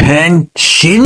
pension.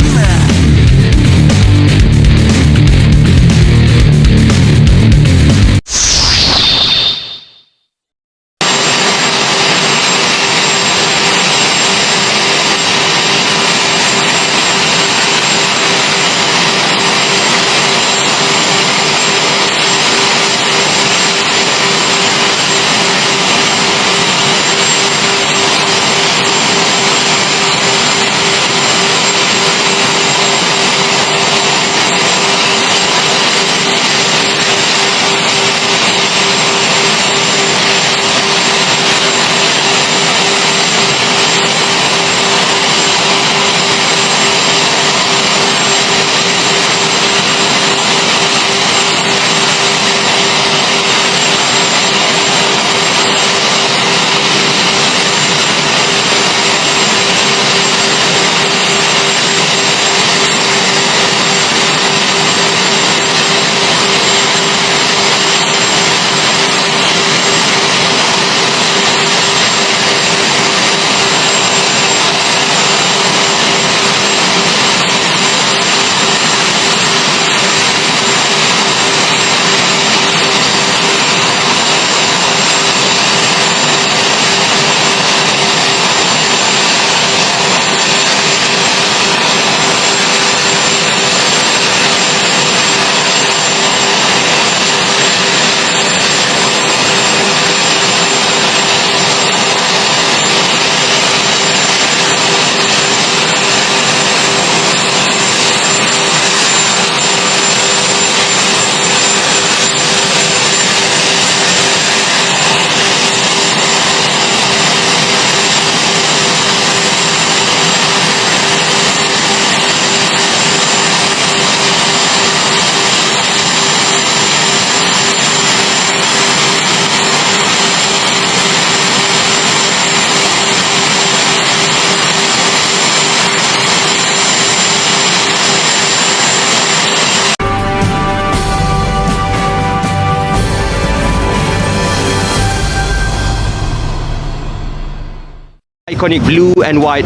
Iconic blue and white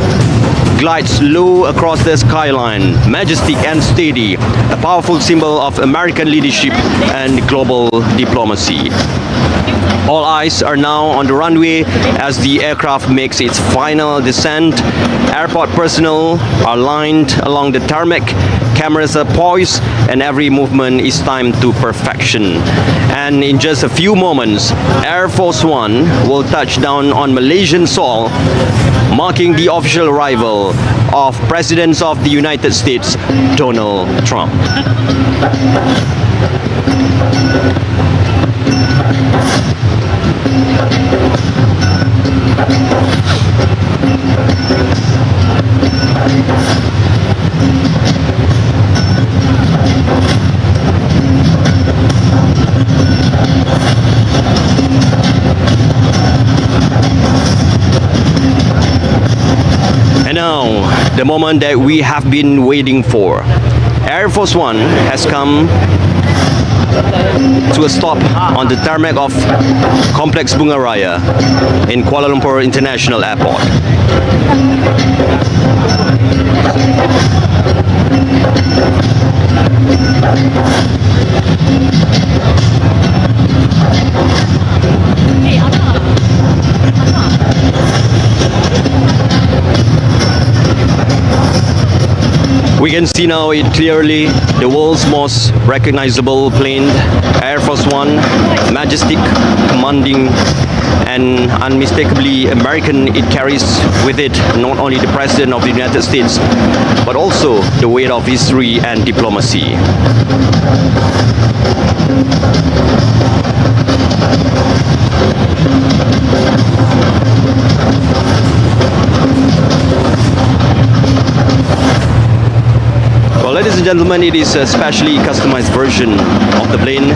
glides low across the skyline, majestic and steady, a powerful symbol of American leadership and global diplomacy. All eyes are now on the runway as the aircraft makes its final descent. Airport personnel are lined along the tarmac, cameras are poised, and every movement is timed to perfection. And in just a few moments, Air Force One will touch down on Malaysian soil, marking the official arrival of President of the United States, Donald Trump. And now, the moment that we have been waiting for. Air Force One has come to a stop on the tarmac of Complex Bunga Raya in Kuala Lumpur International Airport. We can see now it clearly, the world's most recognizable plane, Air Force One, majestic, commanding, and unmistakably American. It carries with it not only the President of the United States, but also the weight of history and diplomacy. Well, ladies and and gentlemen, it is a specially customized version of the plane.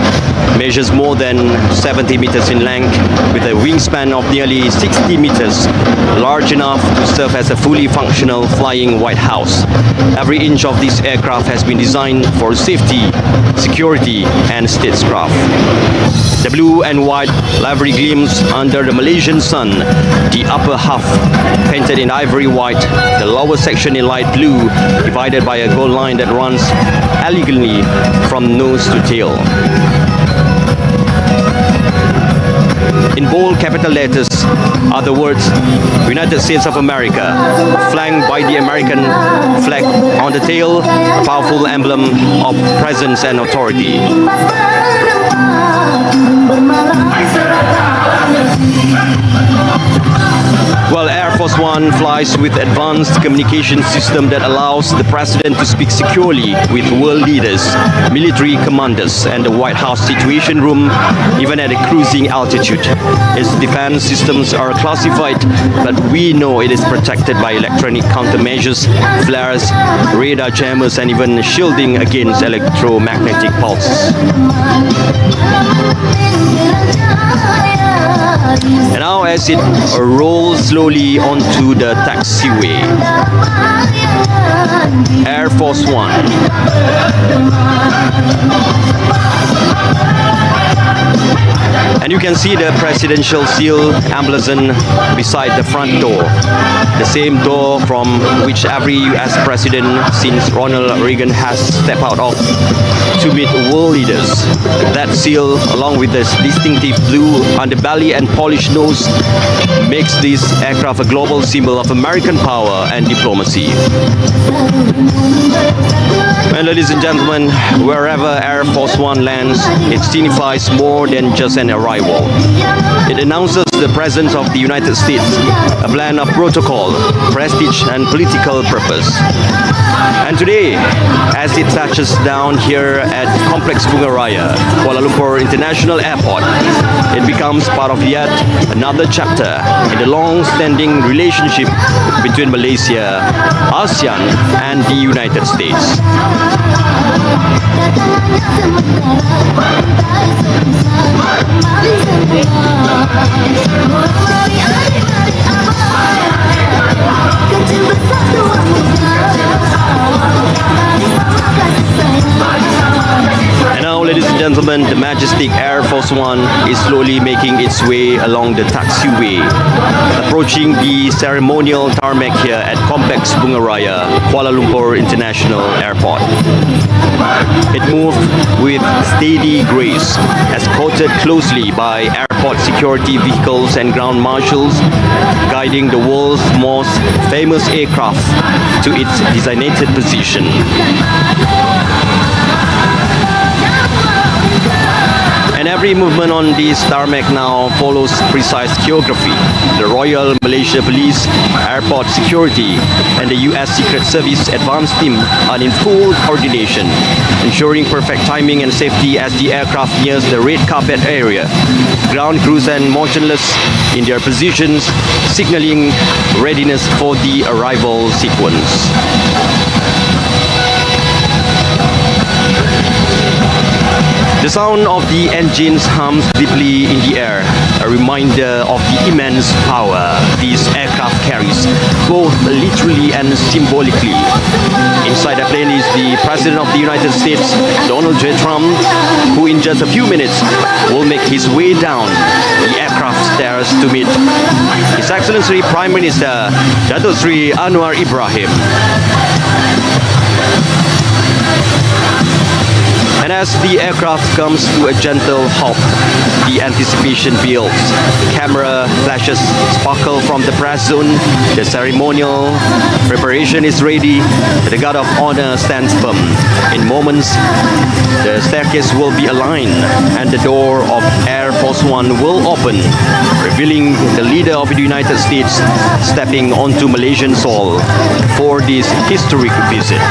Measures more than 70 meters in length with a wingspan of nearly 60 meters, large enough to serve as a fully functional flying White House. Every inch of this aircraft has been designed for safety, security and statecraft. The blue and white livery gleams under the Malaysian sun. The upper half painted in ivory white, the lower section in light blue, divided by a gold line that runs elegantly from nose to tail. In bold capital letters are the words United States of America, flanked by the American flag on the tail, a powerful emblem of presence and authority. Well, Air Force One flies with advanced communication system that allows the President to speak securely with world leaders, military commanders and the White House Situation Room, even at a cruising altitude. Its defense systems are classified, but we know it is protected by electronic countermeasures, flares, radar jammers and even shielding against electromagnetic pulses. And now as it rolls slowly onto the taxiway, Air Force One. And you can see the presidential seal emblazoned beside the front door, the same door from which every US president since Ronald Reagan has stepped out of to meet world leaders. That seal, along with this distinctive blue underbelly and polished nose, makes this aircraft a global symbol of American power and diplomacy. And ladies and gentlemen, wherever Air Force One lands, it signifies more than just an arrival. It announces the presence of the United States, a blend of protocol, prestige and political purpose. And today, as it touches down here at Complex Bunga Raya, Kuala Lumpur International Airport, it becomes part of yet another chapter in the long-standing relationship between Malaysia, ASEAN and the United States. And now, ladies and gentlemen, the majestic Air Force One is slowly making its way along the taxiway, approaching the ceremonial tarmac here at Complex Bunga Raya, Kuala Lumpur International Airport. It moved with steady grace, escorted closely by airport security vehicles and ground marshals, guiding the world's most famous aircraft to its designated position. And every movement on this tarmac now follows precise choreography. The Royal Malaysia Police, Airport Security and the US Secret Service Advanced Team are in full coordination, ensuring perfect timing and safety as the aircraft nears the red carpet area. Ground crews and motionless in their positions, signaling readiness for the arrival sequence. The sound of the engines hums deeply in the air, a reminder of the immense power this aircraft carries, both literally and symbolically. Inside the plane is the President of the United States, Donald J. Trump, who in just a few minutes will make his way down the aircraft stairs to meet His Excellency Prime Minister Datuk Sri Anwar Ibrahim. And as the aircraft comes to a gentle halt, the anticipation builds. Camera flashes sparkle from the press zone. The ceremonial preparation is ready. The guard of honor stands firm. In moments, the staircase will be aligned and the door of Air Force One will open, revealing the leader of the United States stepping onto Malaysian soil for this historic visit.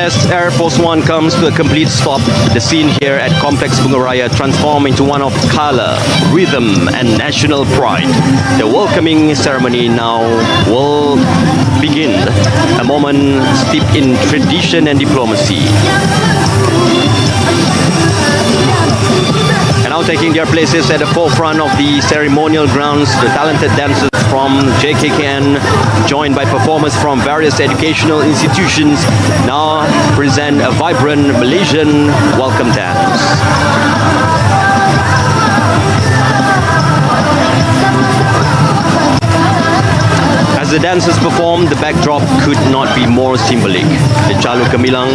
as Air Force One comes to a complete stop, the scene here at Complex Bungaraya transforms into one of color, rhythm and national pride. The welcoming ceremony now will begin, a moment steeped in tradition and diplomacy. And now taking their places at the forefront of the ceremonial grounds, the talented dancers from JKKN, joined by performers from various educational institutions, now present a vibrant Malaysian welcome dance. As the dancers perform, the backdrop could not be more symbolic. The Calu Gemilang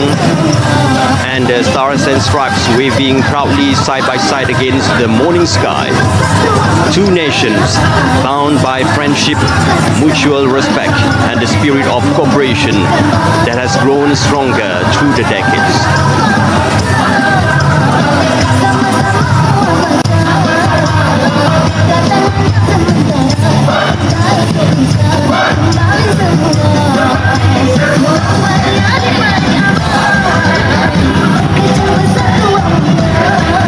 and the stars and stripes waving proudly side by side against the morning sky. Two nations bound by friendship, mutual respect and the spirit of cooperation that has grown stronger through the decades.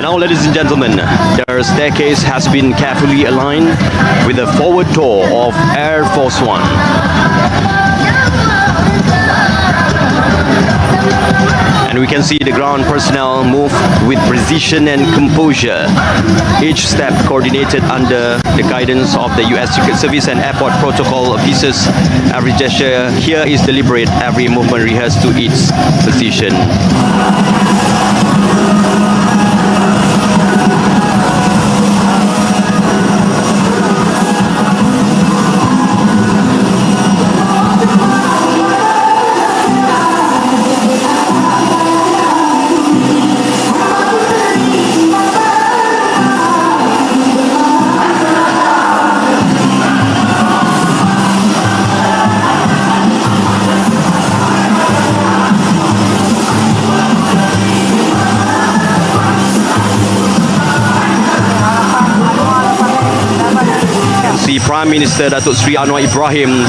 Now, ladies and gentlemen, their staircase has been carefully aligned with the forward door of Air Force One. And we can see the ground personnel move with precision and composure, each step coordinated under the guidance of the US Secret Service and airport protocol officers. Every gesture here is deliberate, every movement rehearsed to its position. Prime Minister Datuk Sri Anwar Ibrahim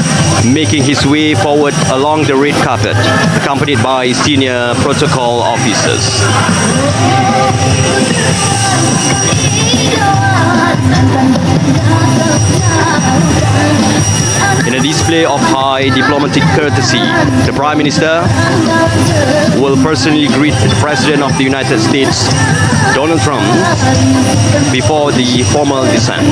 making his way forward along the red carpet, accompanied by senior protocol officers. In a display of high diplomatic courtesy, the Prime Minister will personally greet the President of the United States, Donald Trump, before the formal descent.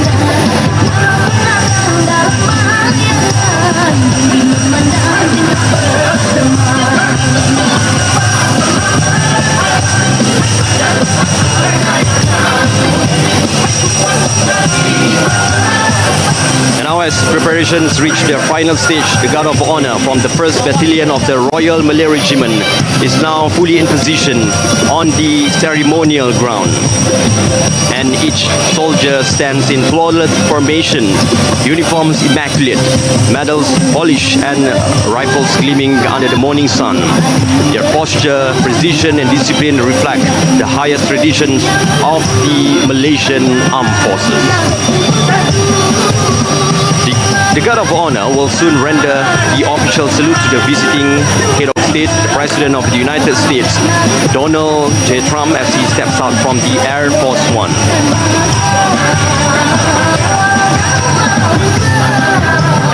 And now, as preparations reach their final stage, the Guard of Honor from the 1st Battalion of the Royal Malay Regiment is now fully in position on the ceremonial ground. And each soldier stands in flawless formation, uniforms immaculate, medals polished and rifles gleaming under the morning sun. Their posture, precision and discipline reflect the highest traditions of the Malaysian Armed Forces. The Guard of Honor will soon render the official salute to the visiting head of state, the President of the United States, Donald J. Trump, as he steps out from the Air Force One.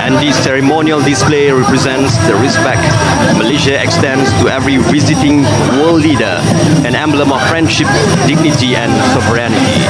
And this ceremonial display represents the respect Malaysia extends to every visiting world leader, an emblem of friendship, dignity and sovereignty.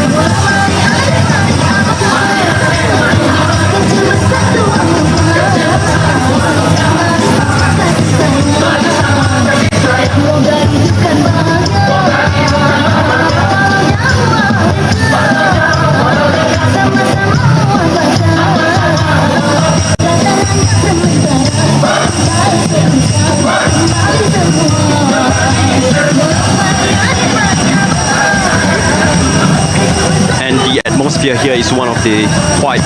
Atmosphere here is one of the quiet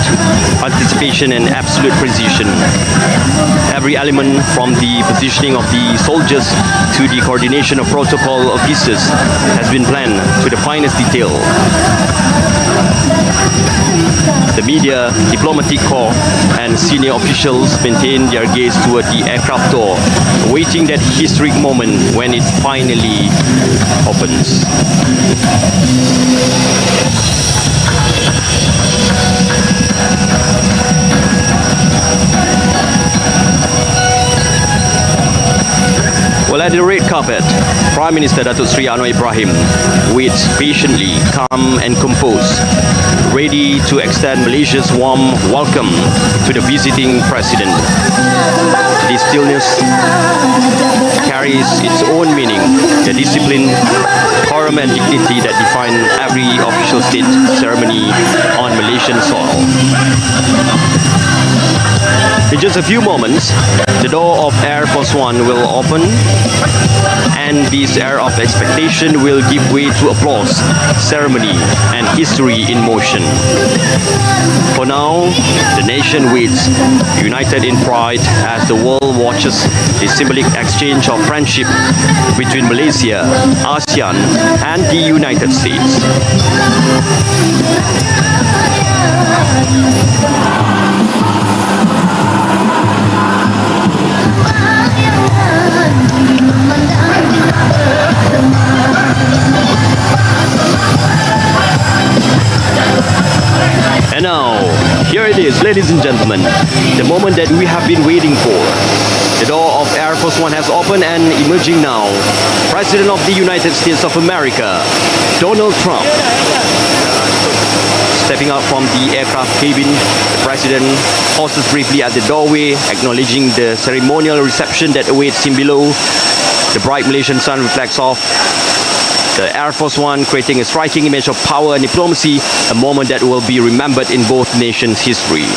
anticipation and absolute precision. Every element from the positioning of the soldiers to the coordination of protocol officers has been planned to the finest detail. The media, diplomatic corps, and senior officials maintain their gaze toward the aircraft door, awaiting that historic moment when it finally opens. Well, at the red carpet, Prime Minister Datuk Seri Anwar Ibrahim waits patiently, calm and composed, ready to extend Malaysia's warm welcome to the visiting President. This stillness carries its own meaning, the discipline, decorum and dignity that define every official state ceremony on Malaysian soil. In just a few moments, the door of Air Force One will open, and this air of expectation will give way to applause, ceremony, and history in motion. For now, the nation waits, united in pride, as the world watches the symbolic exchange of friendship between Malaysia, ASEAN, and the United States. And now, here it is, ladies and gentlemen, the moment that we have been waiting for. The door of Air Force One has opened, and emerging now, President of the United States of America, Donald Trump. Stepping out from the aircraft cabin, the President pauses briefly at the doorway, acknowledging the ceremonial reception that awaits him below. The bright Malaysian sun reflects off the Air Force One, creating a striking image of power and diplomacy, a moment that will be remembered in both nations' history.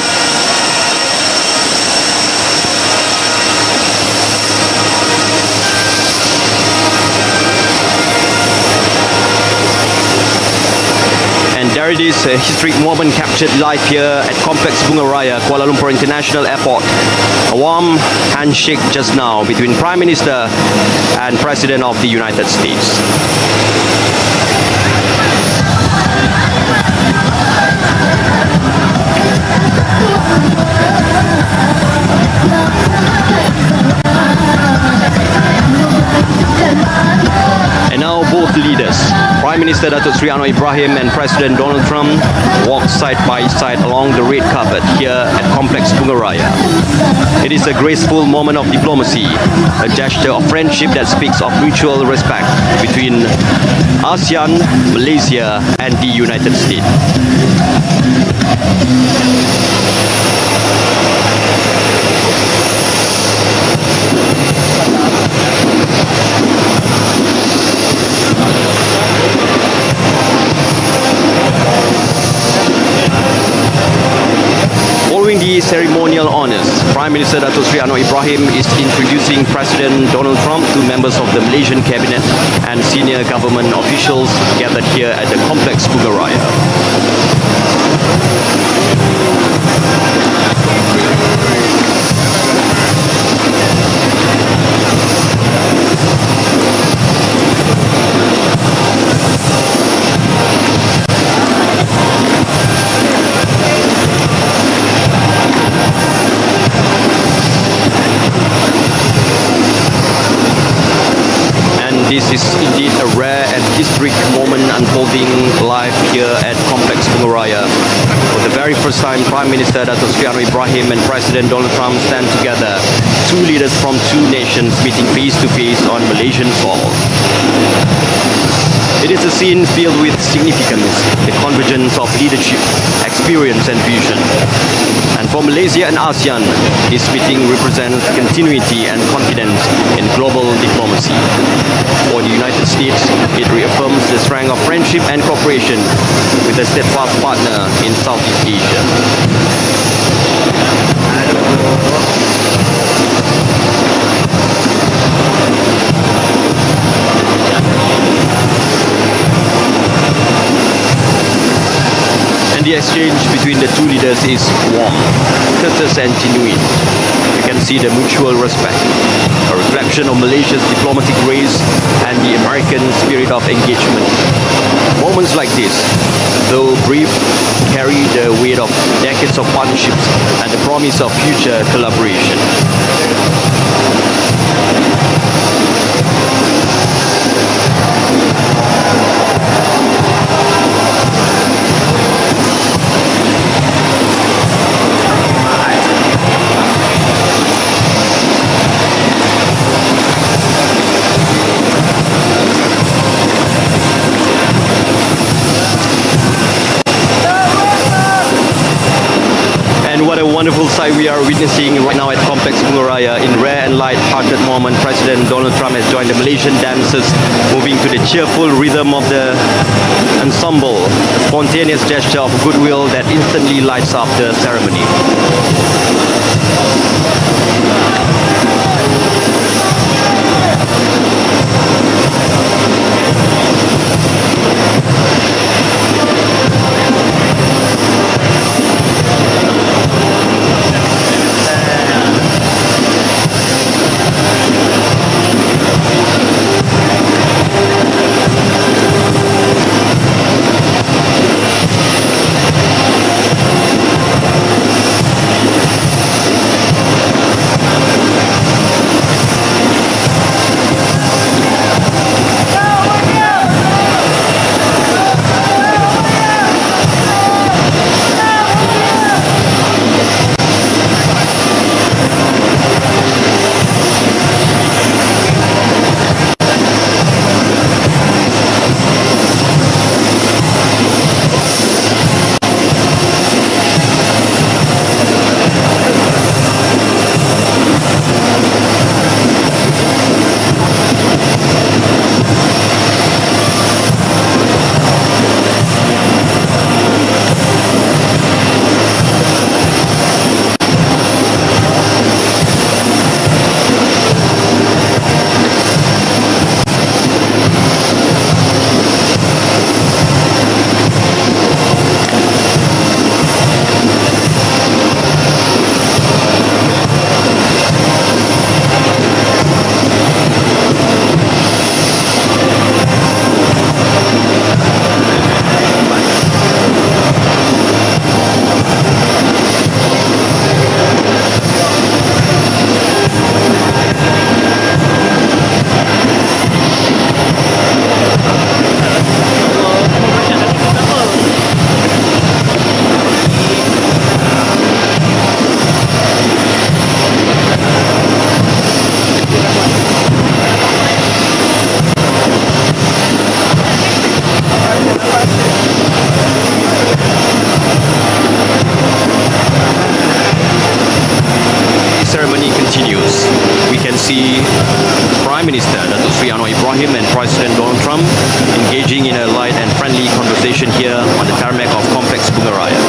And there it is, a historic moment captured live here at Complex Bunga Raya, Kuala Lumpur International Airport. A warm handshake just now between Prime Minister and President of the United States. And now both leaders, Prime Minister Datuk Seri Anwar Ibrahim and President Donald Trump, walk side by side along the red carpet here at Complex Bunga Raya. It is a graceful moment of diplomacy, a gesture of friendship that speaks of mutual respect between ASEAN, Malaysia and the United States. Following the ceremonial honours, Prime Minister Datuk Seri Anwar Ibrahim is introducing President Donald Trump to members of the Malaysian Cabinet and senior government officials gathered here at the Complex Bunga Raya. This is indeed a rare and historic moment unfolding live here at Complex Bunga Raya. For the very first time, Prime Minister Datuk Seri Anwar Ibrahim and President Donald Trump stand together, two leaders from two nations meeting face to face on Malaysian soil. It is a scene filled with significance, the convergence of leadership, experience and vision. And for Malaysia and ASEAN, this meeting represents continuity and confidence in global diplomacy. For the United States, it reaffirms the strength of friendship and cooperation with a steadfast partner in Southeast Asia. And The exchange between the two leaders is warm, courteous and genuine. You can see the mutual respect, a reflection of Malaysia's diplomatic grace and the American spirit of engagement. Moments like this, though brief, carry the weight of decades of partnerships and the promise of future collaboration. What a wonderful sight we are witnessing right now at Complex Bunga Raya. In rare and light-hearted moment, President Donald Trump has joined the Malaysian dancers, moving to the cheerful rhythm of the ensemble, a spontaneous gesture of goodwill that instantly lights up the ceremony. see Prime Minister Datuk Sri Anwar Ibrahim and President Donald Trump engaging in a light and friendly conversation here on the tarmac of Complex Bunga Raya.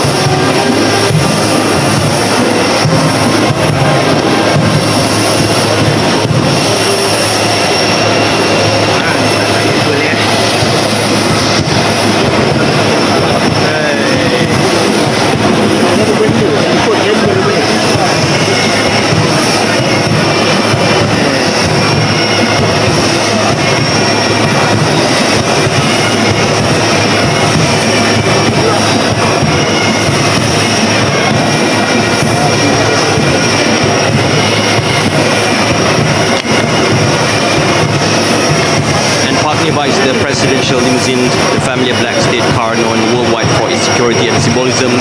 Nearby is the presidential limousine, the family black state car known worldwide for its security and symbolism,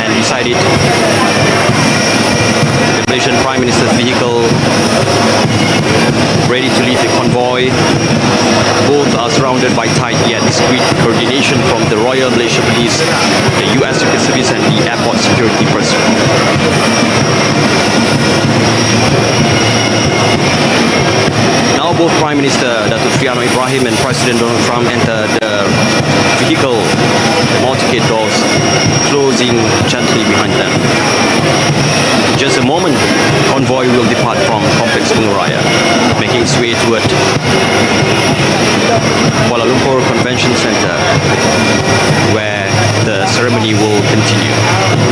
and beside it, the Malaysian Prime Minister's vehicle, ready to lead the convoy. Both are surrounded by tight yet discreet coordination from the Royal Malaysia Police, the US Secret Service, and the airport security personnel. Now both Prime Minister Datuk Sri Anwar Ibrahim and President Donald Trump enter the vehicle, the motorcade doors closing gently behind them. In just a moment, the convoy will depart from Complex Bunga Raya, making its way toward Kuala Lumpur Convention Centre, where the ceremony will continue.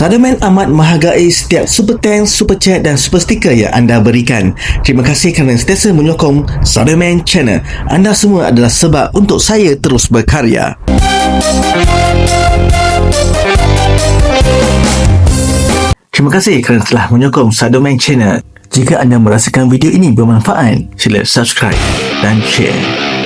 SADO-MAN amat menghargai setiap super thanks, super chat dan super sticker yang anda berikan. Terima kasih kerana sentiasa menyokong SADO-MAN Channel. Anda semua adalah sebab untuk saya terus berkarya. Terima kasih kerana telah menyokong SADO-MAN Channel. Jika anda merasakan video ini bermanfaat, sila subscribe dan share.